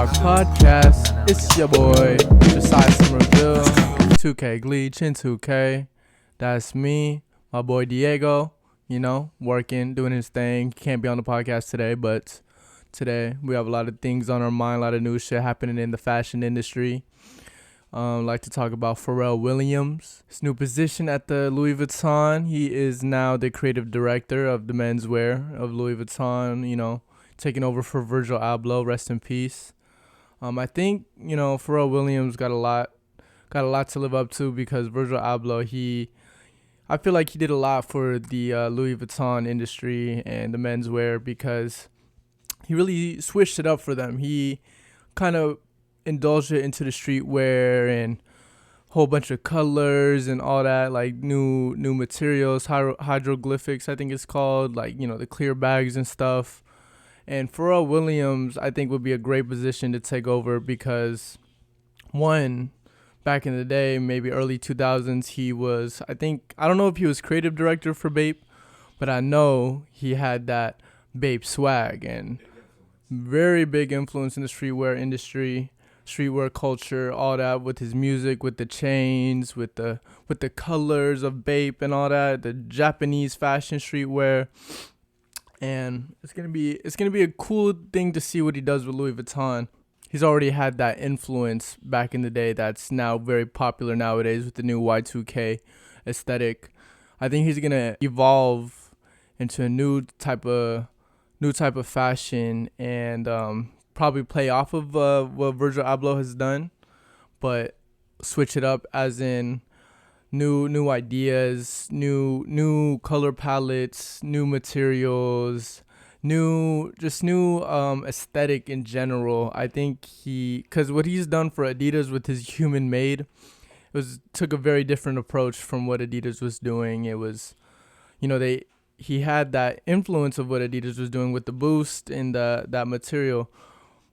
Talk Podcast. It's your boy, Josiah Somerville, 2K Glee, Chin 2K. That's me, my boy Diego, working, doing his thing. Can't be on the podcast today, but today we have a lot of things on our mind, a lot of new shit happening in the fashion industry. Like to talk about Pharell Williams, his new position at the Louis Vuitton. He is now the creative director of the menswear of Louis Vuitton, taking over for Virgil Abloh, rest in peace. I think, Pharrell Williams got a lot to live up to because Virgil Abloh, I feel like he did a lot for the Louis Vuitton industry and the menswear because he really switched it up for them. He kind of indulged it into the streetwear and a whole bunch of colors and all that, like new materials, hieroglyphics, I think it's called, like, the clear bags and stuff. And Pharrell Williams, I think, would be a great position to take over because, one, back in the day, maybe early 2000s, he was, I don't know if he was creative director for Bape, but I know he had that Bape swag and very big influence in the streetwear industry, streetwear culture, all that, with his music, with the chains, with the colors of Bape and all that, the Japanese fashion streetwear. And it's gonna be a cool thing to see what he does with Louis Vuitton. He's already had that influence back in the day that's now very popular nowadays with the new Y2K aesthetic. I think he's gonna evolve into a new type of fashion and probably play off of what Virgil Abloh has done, but switch it up as in new ideas, new color palettes, new materials, new aesthetic in general. I think because what he's done for Adidas with his Human Made took a very different approach from what Adidas was doing. It was, he had that influence of what Adidas was doing with the Boost and that material,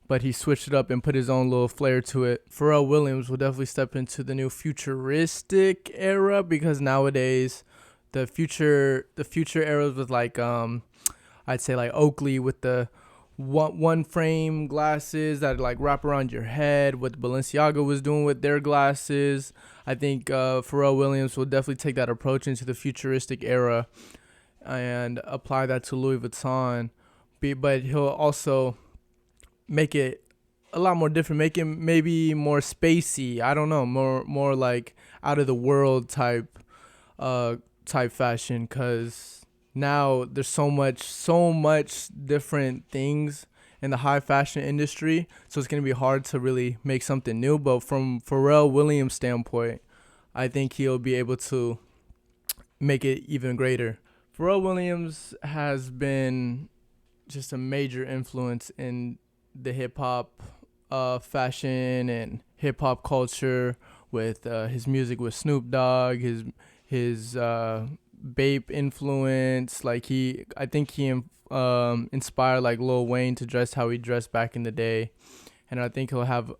but he switched it up and put his own little flair to it. Pharrell Williams will definitely step into the new futuristic era because nowadays the future eras with like I'd say like Oakley with the one frame glasses that like wrap around your head, what Balenciaga was doing with their glasses. I think Pharrell Williams will definitely take that approach into the futuristic era and apply that to Louis Vuitton. But he'll also make it a lot more different, make it maybe more spacey. I don't know, more like out of the world type fashion, because now there's so much different things in the high fashion industry, so it's gonna be hard to really make something new. But from Pharrell Williams' standpoint, I think he'll be able to make it even greater. Pharrell Williams has been just a major influence in the hip-hop fashion and hip-hop culture with his music with Snoop Dogg, his Bape influence. Like I think he inspired like Lil Wayne to dress how he dressed back in the day, and I think he'll have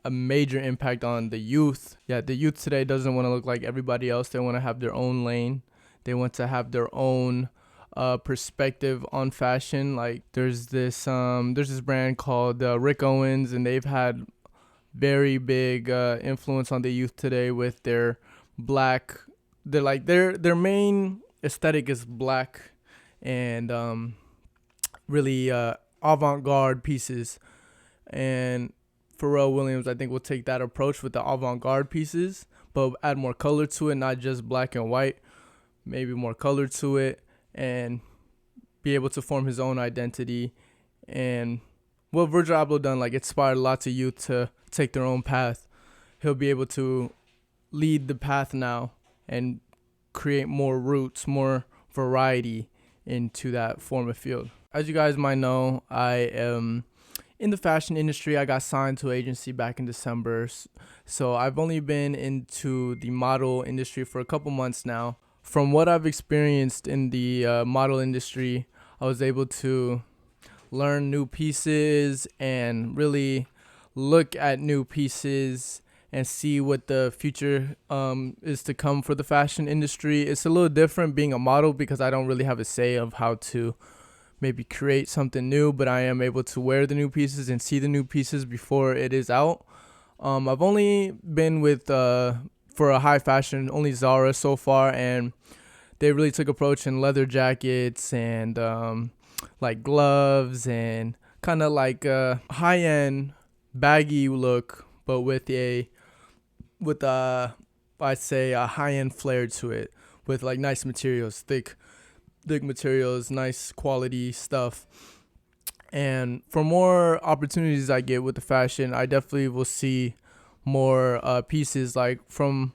a major impact on the youth. Yeah, the youth today doesn't want to look like everybody else. They want to have their own lane. They want to have their own perspective on fashion. Like there's this brand called Rick Owens, and they've had very big influence on the youth today with their black. They're like their main aesthetic is black and really avant-garde pieces. And Pharrell Williams, I think, will take that approach with the avant-garde pieces, but add more color to it, not just black and white. Maybe more color to it, and be able to form his own identity. And what Virgil Abloh done, like, inspired lots of youth to take their own path. He'll be able to lead the path now and create more roots, more variety into that form of field. As you guys might know, I am in the fashion industry. I got signed to an agency back in December, so I've only been into the model industry for a couple months now. From what I've experienced in the model industry, I was able to learn new pieces and really look at new pieces and see what the future is to come for the fashion industry. It's a little different being a model because I don't really have a say of how to maybe create something new, but I am able to wear the new pieces and see the new pieces before it is out. I've only been with for a high fashion, only Zara so far, and they really took approach in leather jackets and like gloves and kind of like a high end baggy look, but with I'd say a high end flair to it, with like nice materials, thick materials, nice quality stuff. And for more opportunities I get with the fashion, I definitely will see more pieces like from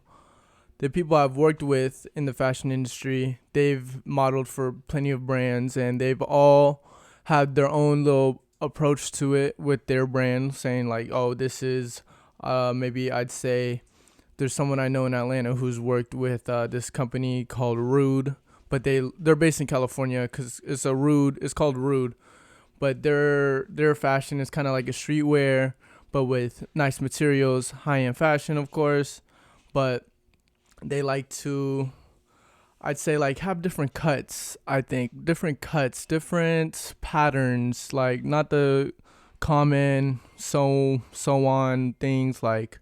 the people I've worked with in the fashion industry. They've modeled for plenty of brands, and they've all had their own little approach to it with their brand, saying like, oh, this is maybe I'd say there's someone I know in Atlanta who's worked with this company called Rude, but they're based in California because it's called Rude, but their fashion is kind of like a streetwear, but with nice materials, high end fashion, of course. But they like to, I'd say, like have different cuts. I think different cuts, different patterns, like not the common so on things, like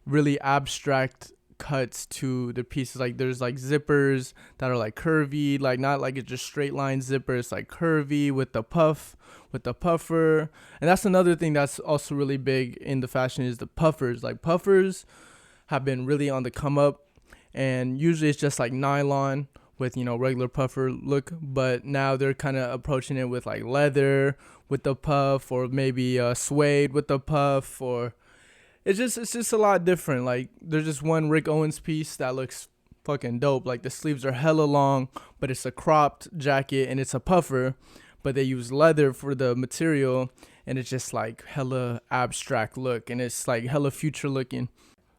really abstract cuts to the pieces. Like there's like zippers that are like curvy, like not like it's just straight line zipper. It's like curvy with the puffer. And that's another thing that's also really big in the fashion is the puffers. Like puffers have been really on the come up, and usually it's just like nylon with, regular puffer look, but now they're kind of approaching it with like leather with the puff, or maybe suede with the puff, or it's just a lot different. Like there's just one Rick Owens piece that looks fucking dope. Like the sleeves are hella long, but it's a cropped jacket and it's a puffer, but they use leather for the material, and it's just like hella abstract look, and it's like hella future looking.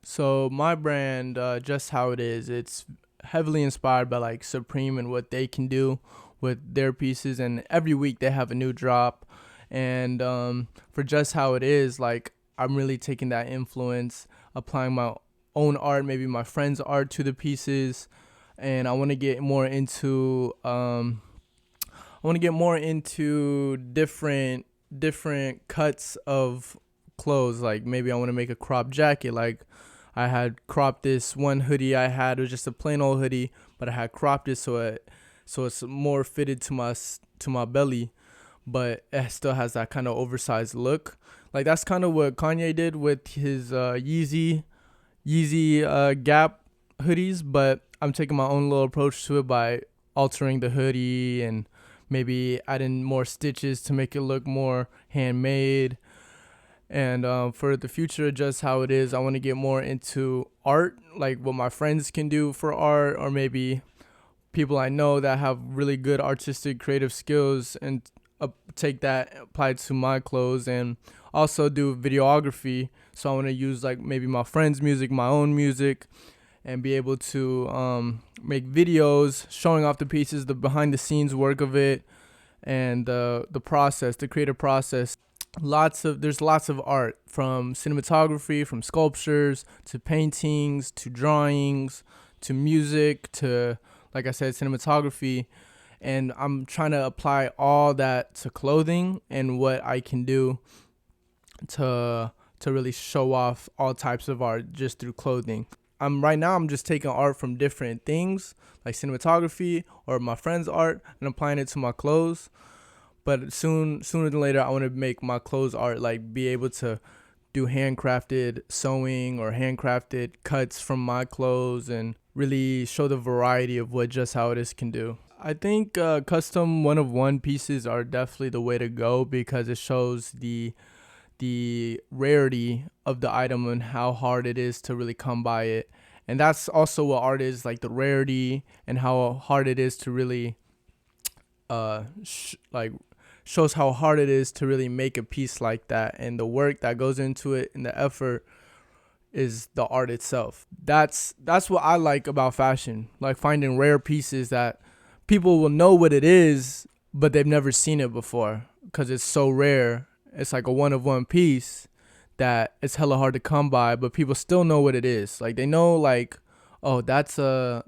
So my brand, Just How It Is, it's heavily inspired by like Supreme and what they can do with their pieces, and every week they have a new drop. And for Just How It Is, like I'm really taking that influence, applying my own art, maybe my friend's art to the pieces, and I want to get more into different cuts of clothes. Like maybe I want to make a crop jacket. Like I had cropped this one hoodie I had. It was just a plain old hoodie, but I had cropped it so it's more fitted to my belly, but it still has that kind of oversized look. Like that's kind of what Kanye did with his Yeezy Gap hoodies, but I'm taking my own little approach to it by altering the hoodie and maybe adding more stitches to make it look more handmade. And for the future, Just How It Is, I want to get more into art, like what my friends can do for art, or maybe people I know that have really good artistic creative skills, and take that, apply it to my clothes, and also do videography. So I want to use like maybe my friends' music, my own music, and be able to make videos showing off the pieces, the behind the scenes work of it, and the process, the creative process. There's lots of art, from cinematography, from sculptures to paintings to drawings to music to, like I said, cinematography. And I'm trying to apply all that to clothing and what I can do to really show off all types of art just through clothing. Right now I'm just taking art from different things like cinematography or my friend's art and applying it to my clothes. But sooner than later, I want to make my clothes art, like be able to do handcrafted sewing or handcrafted cuts from my clothes, and really show the variety of what Just How It Is can do. I think custom one-of-one pieces are definitely the way to go, because it shows the rarity of the item and how hard it is to really come by it. And that's also what art is, like the rarity and how hard it is to really shows how hard it is to really make a piece like that, and the work that goes into it and the effort is the art itself. That's what I like about fashion, like finding rare pieces that people will know what it is, but they've never seen it before because it's so rare. It's like a one-of-one piece that it's hella hard to come by, but people still know what it is. Like they know, like, oh, that's a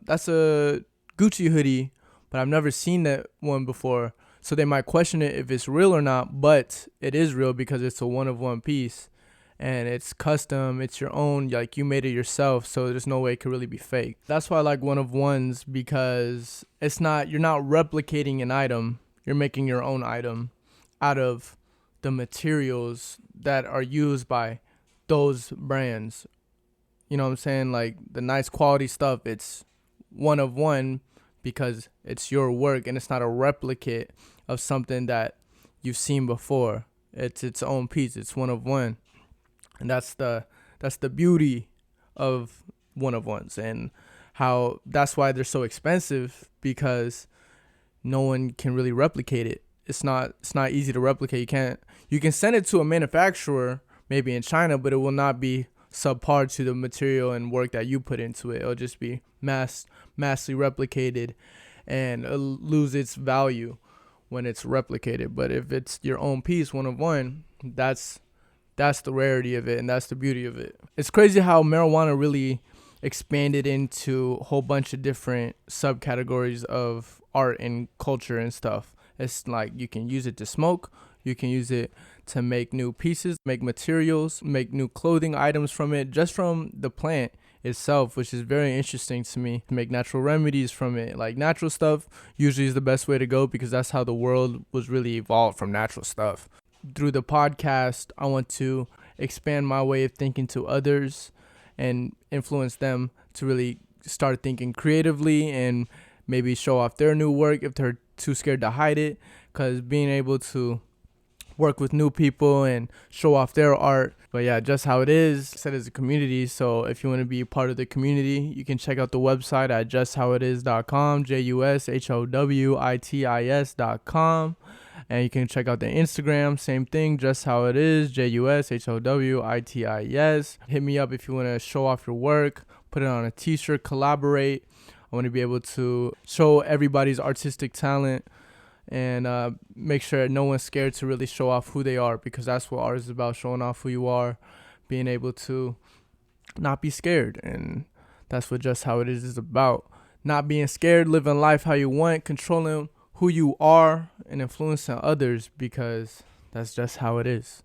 Gucci hoodie, but I've never seen that one before. So they might question it if it's real or not, but it is real because it's a one of one piece and it's custom, it's your own, like you made it yourself, so there's no way it could really be fake. That's why I like one of ones, because you're not replicating an item, you're making your own item out of the materials that are used by those brands. You know what I'm saying? Like the nice quality stuff, it's one of one because it's your work and it's not a replicate of something that you've seen before. It's its own piece. It's one of one. And that's the beauty of one of ones, and how that's why they're so expensive, because no one can really replicate it. It's not easy to replicate. You can send it to a manufacturer maybe in China, but it will not be subpar to the material and work that you put into it. It'll just be massively replicated, and it'll lose its value when it's replicated. But if it's your own piece, one of one, that's the rarity of it, and that's the beauty of it. It's crazy how marijuana really expanded into a whole bunch of different subcategories of art and culture and stuff. It's like you can use it to smoke, you can use it to make new pieces, make materials, make new clothing items from it, just from the plant itself, which is very interesting to me. Make natural remedies from it. Like natural stuff usually is the best way to go, because that's how the world was really evolved, from natural stuff. Through the podcast, I want to expand my way of thinking to others and influence them to really start thinking creatively and maybe show off their new work if they're too scared to hide it. Because being able to work with new people and show off their art. But yeah, just how it is, said as a community. So if you want to be part of the community, you can check out the website at justhowItis.com, JUSHOWITIS.com. And you can check out the Instagram, same thing, just how it is, JUSHOWITIS. Hit me up if you want to show off your work, put it on a t-shirt, collaborate. I want to be able to show everybody's artistic talent, and make sure no one's scared to really show off who they are, because that's what art is about, showing off who you are, being able to not be scared. And that's what Just How It Is about. Not being scared, living life how you want, controlling who you are, and influencing others, because that's just how it is.